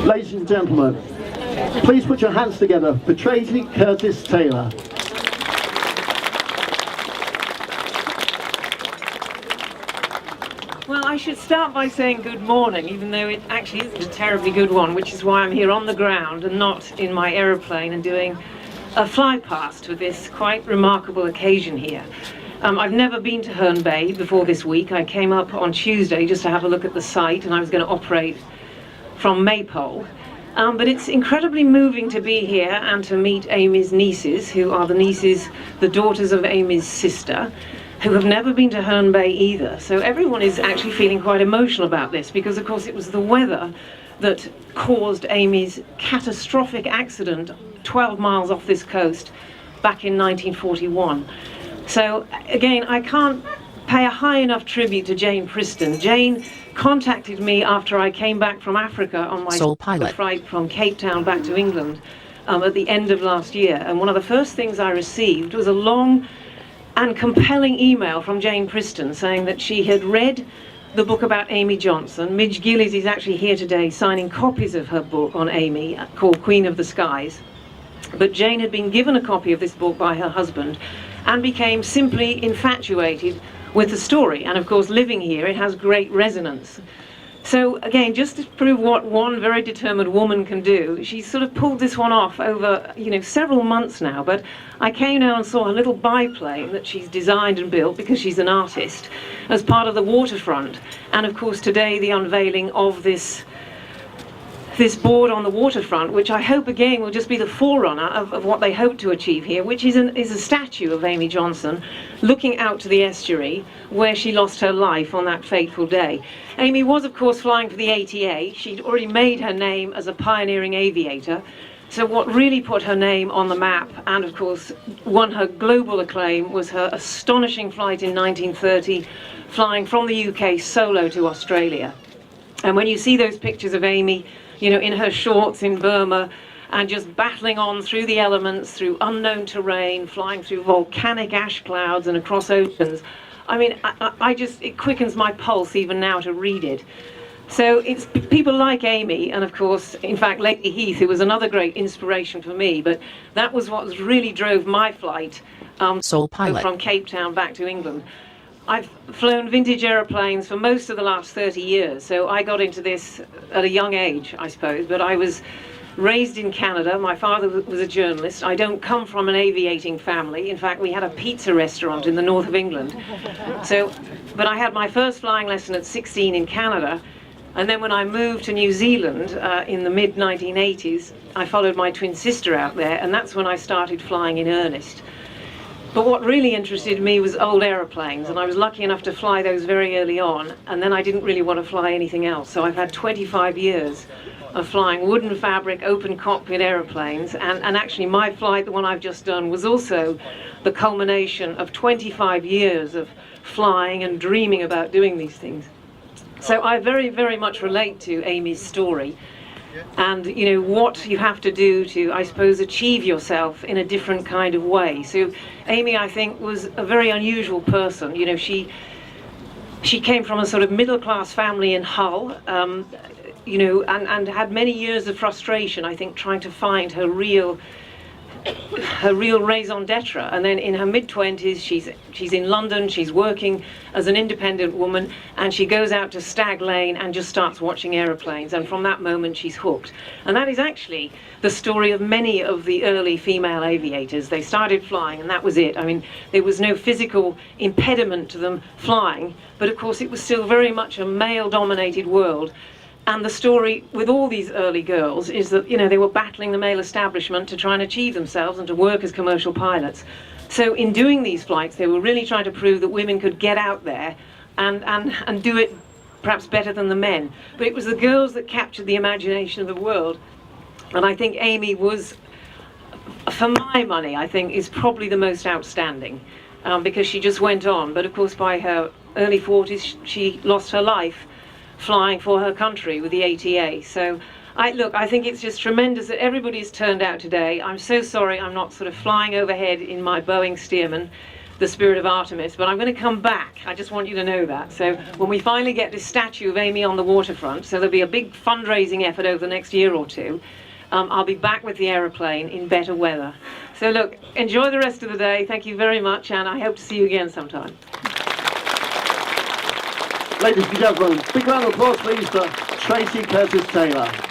Ladies and gentlemen, please put your hands together for Tracey Curtis-Taylor. Well, I should start by saying good morning, even though it actually isn't a terribly good one, which is why I'm here on the ground and not in my aeroplane and doing a fly past for this quite remarkable occasion here. I've never been to Herne Bay before this week. I came up on Tuesday just to have a look at the site, and I was going to operate from Maypole. But it's incredibly moving to be here and to meet Amy's nieces, who are the daughters of Amy's sister, who have never been to Herne Bay either. So everyone is actually feeling quite emotional about this, because of course it was the weather that caused Amy's catastrophic accident 12 miles off this coast back in 1941. So again, I can't pay a high enough tribute to Jane Preston. Jane contacted me after I came back from Africa on my Soul Pilot flight from Cape Town back to England at the end of last year. And one of the first things I received was a long and compelling email from Jane Preston saying that she had read the book about Amy Johnson. Midge Gillies is actually here today signing copies of her book on Amy called Queen of the Skies. But Jane had been given a copy of this book by her husband and became simply infatuated with the story. And of course, living here, it has great resonance. So again, just to prove what one very determined woman can do, she's sort of pulled this one off over, several months now. But I came down and saw a little biplane that she's designed and built, because she's an artist, as part of the waterfront. And of course, today, the unveiling of this board on the waterfront, which I hope again will just be the forerunner of what they hope to achieve here, which is a statue of Amy Johnson looking out to the estuary where she lost her life on that fateful day. Amy was, of course, flying for the ATA. She'd already made her name as a pioneering aviator. So what really put her name on the map and, of course, won her global acclaim was her astonishing flight in 1930, flying from the UK solo to Australia. And when you see those pictures of Amy, in her shorts in Burma, and just battling on through the elements, through unknown terrain, flying through volcanic ash clouds and across oceans, I mean, it quickens my pulse even now to read it. So it's people like Amy, and of course, in fact, Lady Heath, who was another great inspiration for me, but that was what really drove my flight Soul Pilot from Cape Town back to England. I've flown vintage aeroplanes for most of the last 30 years, so I got into this at a young age, I suppose, but I was raised in Canada. My father was a journalist. I don't come from an aviating family. In fact, we had a pizza restaurant in the north of England. But I had my first flying lesson at 16 in Canada, and then when I moved to New Zealand in the mid-1980s, I followed my twin sister out there, and that's when I started flying in earnest. But what really interested me was old aeroplanes, and I was lucky enough to fly those very early on, and then I didn't really want to fly anything else. So I've had 25 years of flying wooden fabric, open cockpit aeroplanes, and actually my flight, the one I've just done, was also the culmination of 25 years of flying and dreaming about doing these things. So I very, very much relate to Amy's story. And what you have to do to, I suppose, achieve yourself in a different kind of way. So Amy, I think, was a very unusual person. She came from a sort of middle-class family in Hull, and had many years of frustration, I think, trying to find her real raison d'etre. And then in her mid-20s, she's in London, she's working as an independent woman, and she goes out to Stag Lane and just starts watching aeroplanes, and from that moment she's hooked. And that is actually the story of many of the early female aviators. They started flying and that was it. I mean, there was no physical impediment to them flying, but of course it was still very much a male-dominated world. And the story with all these early girls is that, they were battling the male establishment to try and achieve themselves and to work as commercial pilots. So in doing these flights, they were really trying to prove that women could get out there and do it perhaps better than the men. But it was the girls that captured the imagination of the world. And I think Amy was, for my money, I think, is probably the most outstanding, because she just went on. But of course, by her early 40s, she lost her life flying for her country with the ATA. So I think it's just tremendous that everybody's turned out today. I'm so sorry I'm not sort of flying overhead in my Boeing Stearman, the spirit of Artemis, but I'm going to come back. I just want you to know that. So when we finally get this statue of Amy on the waterfront, so there'll be a big fundraising effort over the next year or two, I'll be back with the aeroplane in better weather. So look, enjoy the rest of the day. Thank you very much, and I hope to see you again sometime. Ladies and gentlemen, big round of applause please for Tracey Curtis-Taylor.